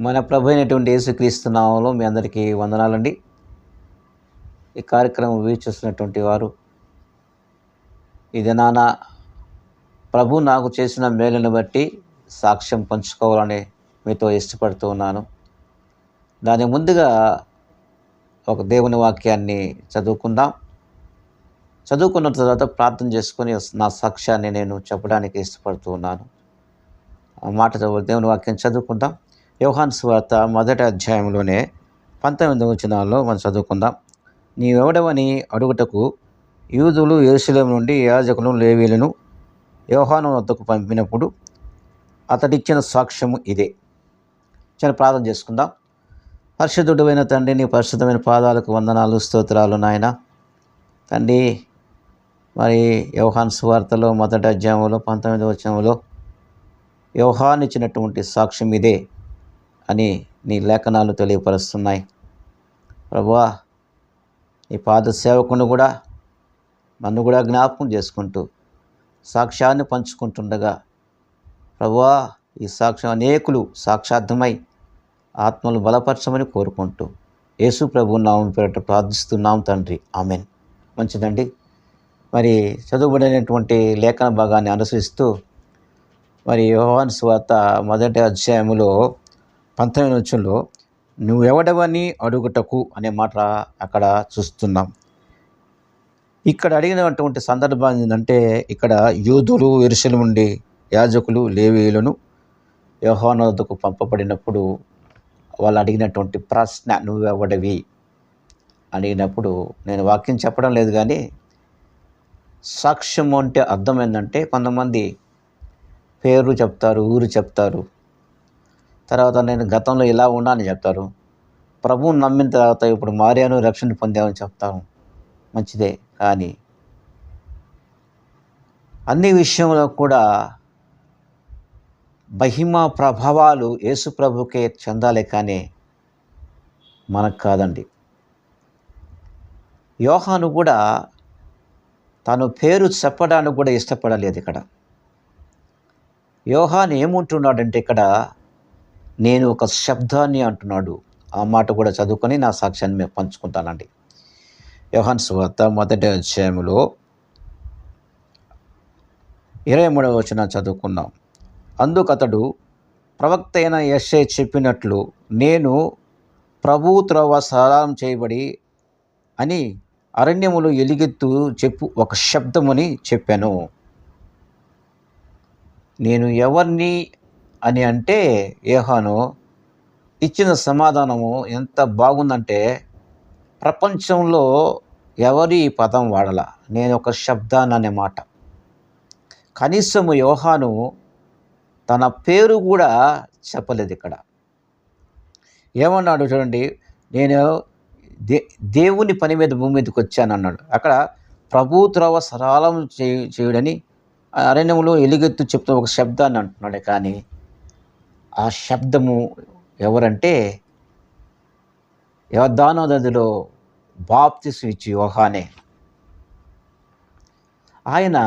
మన ప్రభు అయినటువంటి యేసుక్రీస్తు నామములో మీ అందరికీ వందనాలండి. ఈ కార్యక్రమం వీక్షిస్తున్నటువంటి వారు ఈ దినాన ప్రభు నాకు చేసిన మేలును బట్టి సాక్ష్యం పంచుకోవాలని మీతో ఇష్టపడుతూ ఉన్నాను. దాని ముందుగా ఒక దేవుని వాక్యాన్ని చదువుకుందాం. చదువుకున్న తర్వాత ప్రార్థన చేసుకొని నా సాక్ష్యాన్ని నేను చెప్పడానికి ఇష్టపడుతూ ఉన్నాను. ఆ మాట దేవుని వాక్యం చదువుకుందాం. యోహాను సువార్త 1వ అధ్యాయంలోనే 19వ వచనాల్లో మనం చదువుకుందాం. నీవెవడవని అడుగుటకు యూదులు యెరూషలేము నుండి యాజకులను లేవీయులను యోహాను వద్దకు పంపినప్పుడు అతడిచ్చిన సాక్ష్యము ఇదే. చాలా ప్రార్థన చేసుకుందాం. పరిశుద్ధుడైన తండ్రి, నీ పరిశుద్ధమైన పాదాలకు వందనాలు, స్తోత్రాలు నాయన. తండ్రి, మరి యోహాను సువార్తలో 1వ అధ్యాయంలో 19వ వచనంలో యోహాను ఇచ్చినటువంటి సాక్ష్యం ఇదే అని నీ లేఖనాలు తెలియపరుస్తున్నాయి. ప్రభువా, నీ పాద సేవకుని కూడా నన్ను కూడా జ్ఞాపకం చేసుకుంటూ సాక్ష్యాన్ని పంచుకుంటుండగా ప్రభువా, ఈ సాక్ష్యం అనేకులు సాక్షార్థమై ఆత్మలు బలపరచమని కోరుకుంటూ యేసు ప్రభు నామం పేరిట ప్రార్థిస్తున్నాం తండ్రి, ఆమెన్. మంచిదండి. మరి చదువుబడినటువంటి లేఖన భాగాన్ని అనుసరిస్తూ మరి యోహాను సువార్త 1వ అధ్యాయములో 19వ వచనంలో నువ్వెవడవని అడుగుటకు అనే మాట అక్కడ చూస్తున్నాం. ఇక్కడ అడిగినటువంటి సందర్భం ఏంటంటే, ఇక్కడ యూదులు యెరూషలేము నుండి యాజకులు లేవీయులను యోహాను వద్దకు పంపబడినప్పుడు వాళ్ళు అడిగినటువంటి ప్రశ్న నువ్వెవడవి అడిగినప్పుడు, నేను వాక్యం చెప్పడం లేదు కానీ సాక్ష్యం అంటే అర్థం ఏంటంటే, కొంతమంది పేరు చెప్తారు, ఊరు చెప్తారు, తర్వాత నేను గతంలో ఇలా ఉన్నానని చెప్తారు. ప్రభువుని నమ్మిన తర్వాత ఇప్పుడు మారాను, రక్షణ పొందామని చెప్తాను. మంచిదే, కానీ అన్ని విషయంలో కూడా మహిమ ప్రభావాలు యేసు ప్రభుకే చెందాలి, కానీ మనకు కాదండి. యోహాను కూడా తను పేరు చెప్పడానికి కూడా ఇష్టపడలేదు. ఇక్కడ యోహాను ఏమంటున్నాడంటే, ఇక్కడ నేను ఒక శబ్దాన్ని అంటున్నాడు. ఆ మాట కూడా చదువుకొని నా సాక్ష్యాన్ని మేము పంచుకుంటానండి. యోహాను సువార్త 1వ అధ్యాయంలో 23వ వచనం చదువుకున్నాం. అందుకతడు ప్రవక్త అయిన యెషయా చెప్పినట్లు నేను ప్రభువు త్రోవ సరళం చేయబడి అని అరణ్యములో ఎలుగెత్తు చెప్పు ఒక శబ్దమని చెప్పాను. నేను ఎవరిని అని అంటే యోహాను ఇచ్చిన సమాధానము ఎంత బాగుందంటే, ప్రపంచంలో ఎవరి ఈ పదం వాడల, నేను ఒక శబ్దాన్ని అనే మాట. కనీసము యోహాను తన పేరు కూడా చెప్పలేదు. ఇక్కడ ఏమన్నాడు చూడండి, నేను దేవుని పని మీద భూమి మీదకి వచ్చాను అన్నాడు. అక్కడ ప్రభు త్రోవ సరళం చేయుడని అరణ్యంలో ఎలుగెత్తు చెప్తూ ఒక శబ్దాన్ని అంటున్నాడు. కానీ ఆ శబ్దము ఎవరంటే యోర్దాను నదిలో బాప్తిసం ఇచ్చి యోహానే. ఆయన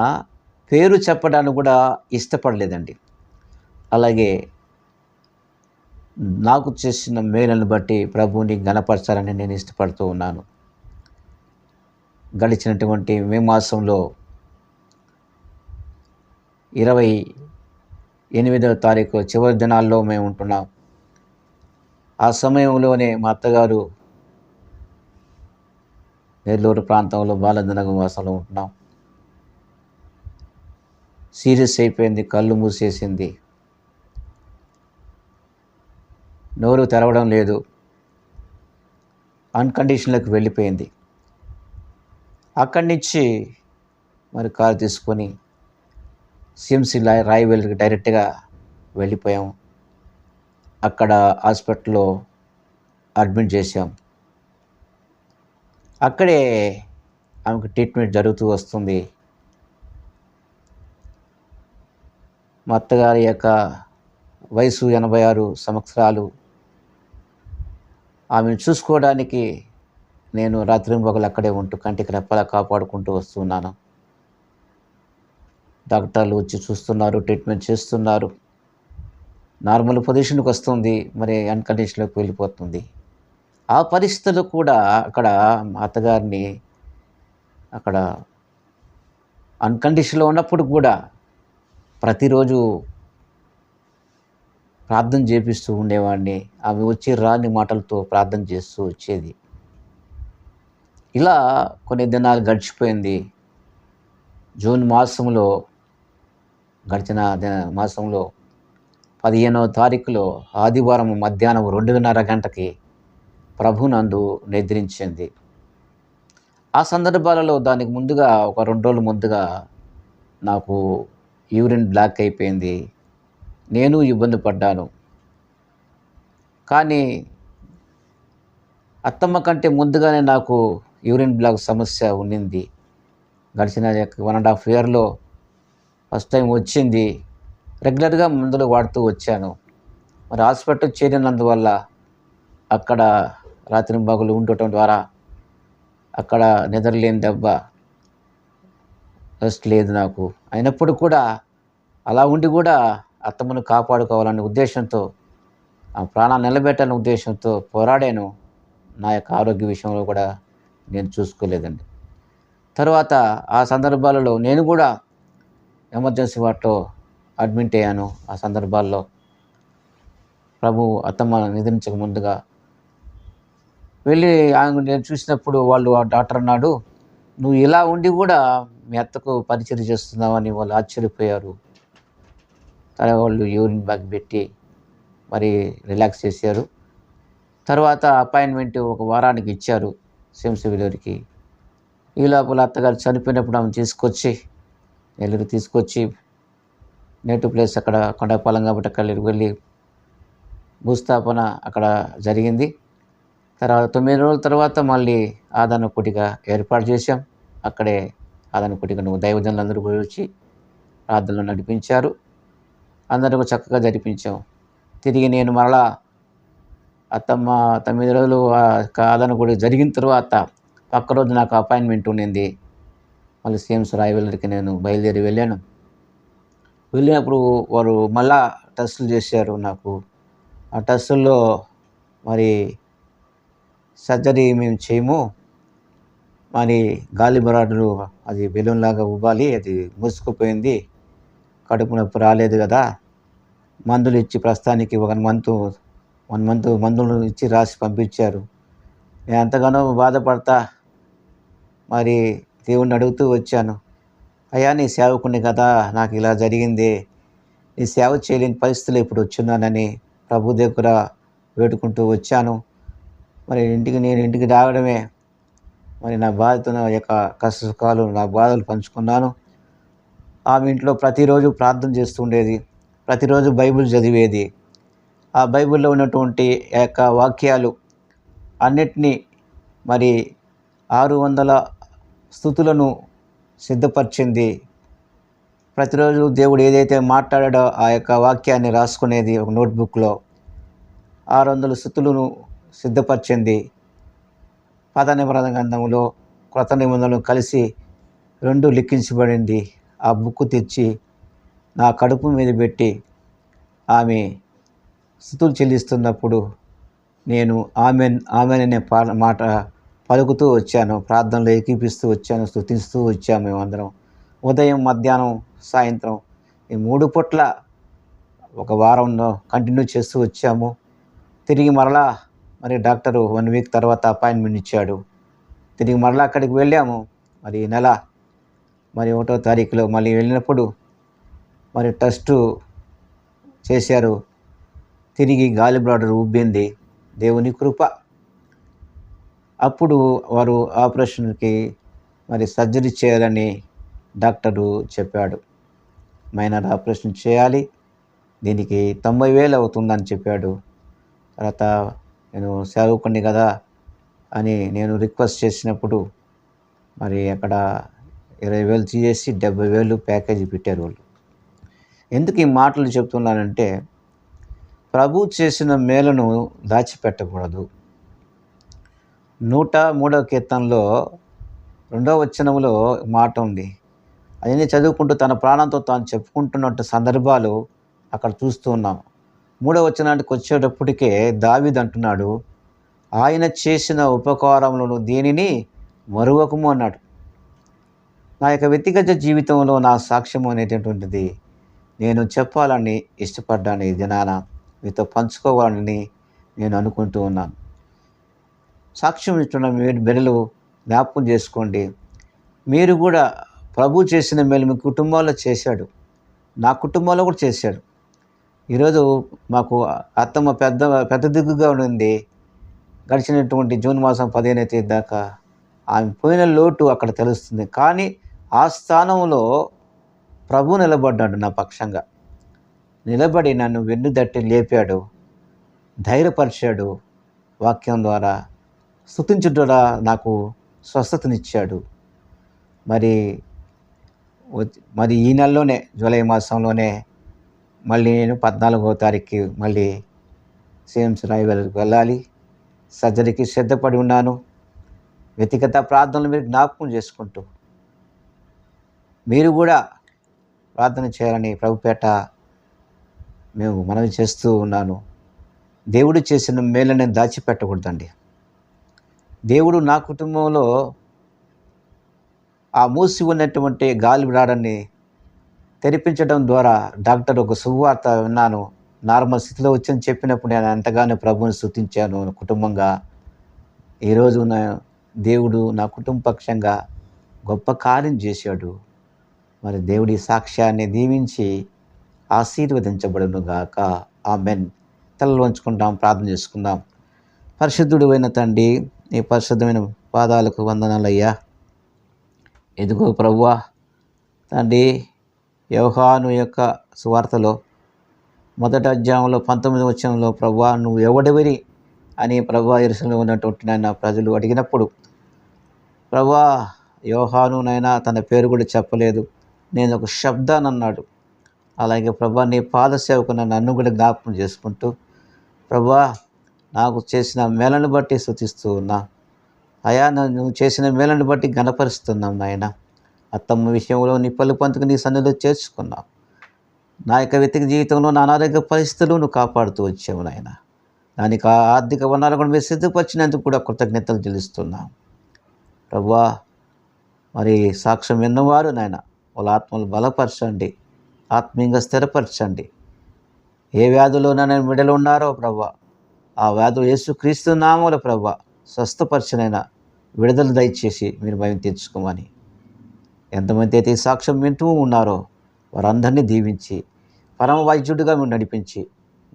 పేరు చెప్పడానికి కూడా ఇష్టపడలేదండి. అలాగే నాకు చేసిన మేలును బట్టి ప్రభువుని ఘనపరచాలని నేను ఇష్టపడుతూ ఉన్నాను. గడిచినటువంటి మే మాసంలో 28వ తారీఖు చివరి దినాల్లో మేము ఉంటున్నాం. ఆ సమయంలోనే మా అత్తగారు నెల్లూరు ప్రాంతంలో బాలనగరం వాసంలో ఉంటున్నాం. సీరియస్ అయిపోయింది, కళ్ళు మూసేసింది, నోరు తెరవడం లేదు, అన్కండిషన్లోకి వెళ్ళిపోయింది. అక్కడి నుంచి మరి కారు తీసుకొని సిఎంసి రాయవెల్లికి డైరెక్ట్గా వెళ్ళిపోయాం. అక్కడ హాస్పిటల్లో అడ్మిట్ చేశాం. అక్కడే ఆమెకు ట్రీట్మెంట్ జరుగుతూ వస్తుంది. మా అత్తగారి యొక్క వయసు 86 సంవత్సరాలు. ఆమెను చూసుకోవడానికి నేను రాత్రింబగలు అక్కడే ఉంటూ కంటికి రెప్పలా కాపాడుకుంటూ వస్తున్నాను. డాక్టర్లు వచ్చి చూస్తున్నారు, ట్రీట్మెంట్ చేస్తున్నారు. నార్మల్ పొజిషన్కి వస్తుంది, మరి అన్‌కండిషన్‌లోకి వెళ్ళిపోతుంది. ఆ పరిస్థితుల్లో కూడా అక్కడ మా అత్తగారిని అక్కడ అన్‌కండిషన్‌లో ఉన్నప్పుడు కూడా ప్రతిరోజు ప్రార్థన చేపిస్తూ ఉండేవాడిని. ఆమె వచ్చి రాని మాటలతో ప్రార్థన చేస్తూ వచ్చేది. ఇలా కొన్ని దినాలు గడిచిపోయింది. జూన్ మాసంలో గడిచిన మాసంలో 15వ తారీఖులో ఆదివారం మధ్యాహ్నం 2:30 గంటకి ప్రభు నందు నిద్రించింది. ఆ సందర్భాలలో దానికి ముందుగా ఒక 2 రోజుల ముందుగా నాకు యూరిన్ బ్లాక్ అయిపోయింది. నేను ఇబ్బంది పడ్డాను. కానీ అత్తమ్మ కంటే ముందుగానే నాకు యూరిన్ బ్లాక్ సమస్య ఉండింది. గడిచిన 1½ ఇయర్‌లో ఫస్ట్ టైం వచ్చింది. రెగ్యులర్‌గా మందులు వాడుతూ వచ్చాను. మరి హాస్పిటల్ చేరినందువల్ల అక్కడ రాత్రింబగళ్ళు ఉండటం ద్వారా అక్కడ నిద్రలేని దెబ్బ, రెస్ట్ లేదు నాకు. అయినప్పుడు కూడా అలా ఉండి కూడా అత్తమ్మను కాపాడుకోవాలనే ఉద్దేశంతో, ఆ ప్రాణాలు నిలబెట్టాలనే ఉద్దేశంతో పోరాడాను. నా యొక్క ఆరోగ్య విషయంలో కూడా నేను చూసుకోలేదండి. తర్వాత ఆ సందర్భాలలో నేను కూడా ఎమర్జెన్సీ వార్డ్‌లో అడ్మిట్ అయ్యాను. ఆ సందర్భాల్లో ప్రభు అత్తమ్మ నిద్రించక ముందుగా వెళ్ళి ఆమె నేను చూసినప్పుడు ఆ డాక్టర్ అన్నాడు, "నువ్వు ఇలా ఉండి కూడా మీ అత్తకు పరిచర్య చేస్తున్నావని" వాళ్ళు ఆశ్చర్యపోయారు. వాళ్ళు యూరిన్ బ్యాగ్ పెట్టి మరి రిలాక్స్ చేశారు. తర్వాత అపాయింట్మెంట్ ఒక వారానికి ఇచ్చారు సిమ్స్ విలేజ్‌కి. ఈ లోపల అత్తగారు చనిపోయినప్పుడు ఆమెను తీసుకొచ్చి నెల్లూరు తీసుకొచ్చి నేటివ్ ప్లేస్ అక్కడ కొండపాలెం కాబట్టి అక్కడికి వెళ్ళి భూస్థాపన అక్కడ జరిగింది. తర్వాత 9 రోజుల తర్వాత మళ్ళీ ఆదరణ కుటీర ఏర్పాటు చేశాం. అక్కడే ఆదరణ కుటీరను దైవజనులందరూ కూడా వచ్చి ప్రార్థనలు నడిపించారు. అందరూ చక్కగా జరిపించాం. తిరిగి నేను మరలా అత్తమ్మ 9 రోజులు ఆదరణ కుటీర జరిగిన తర్వాత పక్క రోజు నాకు అపాయింట్మెంట్ ఉండింది. మళ్ళీ సీఎంస్ రాయవెల్లూరికి నేను బయలుదేరి వెళ్ళాను. వెళ్ళినప్పుడు వారు మళ్ళా టెస్టులు చేశారు నాకు. ఆ టెస్టుల్లో మరి సర్జరీ మేము చేయము, మరి గాలి బరాడులు అది బెలూన్‌లాగా ఉబ్బాలి, అది మూసుకుపోయింది, కడుపు నొప్పి రాలేదు కదా, మందులు ఇచ్చి ప్రస్తుతానికి 1 మంత్ మందులు ఇచ్చి రాసి పంపించారు. నేను ఎంతగానో బాధపడతా మరి దేవుడిని అడుగుతూ వచ్చాను. అయ్యా నీ సేవకుడిని కదా, నాకు ఇలా జరిగింది, నీ సేవ చేయలేని పరిస్థితుల్లో ఇప్పుడు వచ్చున్నానని ప్రభు దగ్గర వేడుకుంటూ వచ్చాను. మరి నేను ఇంటికి రావడమే మరి నా బాధతో నా యొక్క కష్ట సుఖాలు నా బాధలు పంచుకున్నాను. ఆమె ఇంట్లో ప్రతిరోజు ప్రార్థన చేస్తూ ఉండేది. ప్రతిరోజు బైబిల్ చదివేది. ఆ బైబిల్‌లో ఉన్నటువంటి ఆ యొక్క వాక్యాలు అన్నిటినీ మరి 600 స్తుతులను సిద్ధపరిచింది. ప్రతిరోజు దేవుడు ఏదైతే మాట్లాడాడో ఆ యొక్క వాక్యాన్ని రాసుకునేది ఒక నోట్‌బుక్‌లో. 600 స్తుతులను సిద్ధపరిచింది. పాత నిబంధన గ్రంథంలో, క్రొత్త నిబంధనలు కలిసి 2 లిఖించబడింది. ఆ బుక్ తెచ్చి నా కడుపు మీద పెట్టి ఆమె స్తుతులు చెల్లిస్తున్నప్పుడు నేను ఆమెన్ ఆమెన్ అనే మాట పలుకుతూ వచ్చాను. ప్రార్థనలో ఏకీపిస్తూ వచ్చాను. స్తుతిస్తూ వచ్చాము మేమందరం. ఉదయం, మధ్యాహ్నం, సాయంత్రం ఈ 3 పూట్ల ఒక వారంలో కంటిన్యూ చేస్తూ వచ్చాము. తిరిగి మరలా మరి డాక్టరు 1 వీక్ తర్వాత అపాయింట్మెంట్ ఇచ్చాడు. తిరిగి మరలా అక్కడికి వెళ్ళాము. మరి ఈ నెల మరి 1వ తారీఖులో మళ్ళీ వెళ్ళినప్పుడు మరి టెస్టు చేశారు. తిరిగి గాలి బ్లాడర్ ఉబ్బింది. దేవుని కృప. అప్పుడు వారు ఆపరేషన్‌కి మరి సర్జరీ చేయాలని డాక్టరు చెప్పాడు. మైనర్ ఆపరేషన్ చేయాలి, దీనికి 90,000 అవుతుందని చెప్పాడు. తర్వాత నేను సేవకుడిని కదా అని నేను రిక్వెస్ట్ చేసినప్పుడు మరి అక్కడ 20,000 తీసేసి 70,000 ప్యాకేజీ పెట్టారు వాళ్ళు. ఎందుకు ఈ మాటలు చెప్తున్నానంటే, ప్రభు చేసిన మేలును దాచిపెట్టకూడదు. 103వ కీర్తనలో 2వ వచనంలో మాట ఉంది. అయన్నీ చదువుకుంటూ తన ప్రాణంతో తాను చెప్పుకుంటున్నట్టు సందర్భాలు అక్కడ చూస్తూ ఉన్నాం. 3వ వచనానికి వచ్చేటప్పటికే దావీదు అంటున్నాడు, ఆయన చేసిన ఉపకారములను దేనిని మరువకము అన్నాడు. నా యొక్క వ్యక్తిగత జీవితంలో నా సాక్ష్యం అనేటటువంటిది నేను చెప్పాలని ఇష్టపడ్డాను. ఈ దినాన మీతో పంచుకోవాలని నేను అనుకుంటూ ఉన్నాను. సాక్ష్యం ఇస్తున్న బిడ్డలు జ్ఞాపకం చేసుకోండి. మీరు కూడా ప్రభు చేసిన మేలు మీ కుటుంబాల్లో చేశాడు, నా కుటుంబంలో కూడా చేశాడు. ఈరోజు మాకు అత్తమ్మ పెద్ద దిగ్గుగా ఉండింది. గడిచినటువంటి జూన్ మాసం 15వ తేదీ దాకా ఆమె పోయిన లోటు అక్కడ తెలుస్తుంది. కానీ ఆ స్థానంలో ప్రభు నిలబడ్డాడు నా పక్షంగా. నిలబడి నన్ను వెన్నుదట్టి లేపాడు, ధైర్యపరిచాడు. వాక్యం ద్వారా స్తుతించుట ద్వారా నాకు స్వస్థతనిచ్చాడు. మరి ఈ నెలలోనే జూలై మాసంలోనే మళ్ళీ నేను 14వ తారీఖుకి మళ్ళీ సిఎంసి రాయవలకి వెళ్ళాలి. సర్జరీకి సిద్ధపడి ఉన్నాను. వ్యక్తిగత ప్రార్థనలు మీరు జ్ఞాపకం చేసుకుంటూ మీరు కూడా ప్రార్థన చేయాలని ప్రభుపేట మేము మనవి చేస్తూ ఉన్నాను. దేవుడు చేసిన మేలుని దాచిపెట్టకూడదండి. దేవుడు నా కుటుంబంలో ఆ మూసి ఉన్నటువంటి గాలి రాడని తెరిపించడం ద్వారా డాక్టర్ ఒక శుభవార్త విన్నాను. నార్మల్ స్థితిలో వచ్చని చెప్పినప్పుడు నేను ఎంతగానో ప్రభువుని స్తుతించాను కుటుంబంగా. ఈరోజు దేవుడు నా కుటుంబ పక్షంగా గొప్ప కార్యం చేశాడు. మరి దేవుడి సాక్ష్యాన్ని దీవించి ఆశీర్వదించబడును గాక. ఆమెన్. తలలు వంచుకుంటాం, ప్రార్థన చేసుకుందాం. పరిశుద్ధుడు అయిన తండ్రి, నీ పరిశుద్ధమైన పాదాలకు వందనాలయ్యా. ఎదుగో ప్రభువా తండ్రి, యోహాను యొక్క సువార్తలో 1వ అధ్యాయంలో 19వ వచనంలో ప్రభువా నువ్వు ఎవడెవరి అని ప్రభువా యెరూషలేములో ఉన్నటువంటి నాయన ప్రజలు అడిగినప్పుడు ప్రభువా యోహాను నైనా తన పేరు కూడా చెప్పలేదు, నేను ఒక శబ్దాన్ని అన్నాడు. అలాగే ప్రభువా నీ పాద సేవకున్న నన్ను కూడా జ్ఞాపకం చేసుకుంటూ ప్రభువా నాకు చేసిన మేలను బట్టి స్తుతిస్తూ ఉన్నా అయా, నువ్వు చేసిన మేలను బట్టి ఘనపరుస్తున్నాం నాయన. అత్తమ్మ విషయంలో నీ పలు పంతుకు నీ సన్నిధిలో చేర్చుకున్నావు. నా యొక్క వ్యక్తిగత జీవితంలో నా అనారోగ్య పరిస్థితులు నువ్వు కాపాడుతూ వచ్చావు నాయన. దానికి ఆర్థిక వనరులు కూడా మీరు సిద్ధపరిచినందుకు కూడా కృతజ్ఞతలు చెల్లిస్తున్నాం ప్రభువా. మరి సాక్ష్యం విన్నవారు నాయన వాళ్ళ ఆత్మలు బలపరచండి, ఆత్మీయంగా స్థిరపరచండి. ఏ వ్యాధుల్లోనైనా విడుదల ఉన్నారో ప్రభువా, ఆ వ్యాధులు యేసుక్రీస్తు నామములో ప్రభువా స్వస్థపరచనైనా విడుదల దయచేసి మీరు భయం తెచ్చుకోమని, ఎంతమంది అయితే ఈ సాక్ష్యం వింటూ ఉన్నారో వారందరినీ దీవించి పరమ వైద్యుడిగా మీరు నడిపించి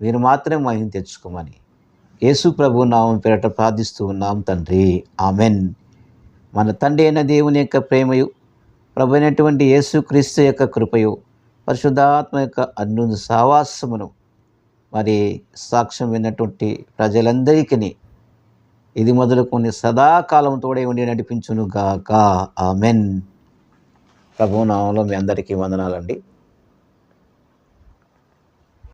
మీరు మాత్రమే మహిమ తెచ్చుకోమని యేసు ప్రభు నామం పేరట ప్రార్థిస్తూ ఉన్నాం తండ్రి. ఆమెన్. మన తండ్రి అయిన దేవుని యొక్క ప్రేమయు ప్రభు అయినటువంటి యేసుక్రీస్తు యొక్క కృపయు పరిశుద్ధాత్మ యొక్క అన్యోన్య సహవాసమును మరి సాక్ష్యం విన్నటువంటి ప్రజలందరికీ ఇది మొదలుకొని సదాకాలం తోడే ఉండి నడిపించును గాక. ఆమెన్. ప్రభు నామములో మీ అందరికీ వందనాలండి.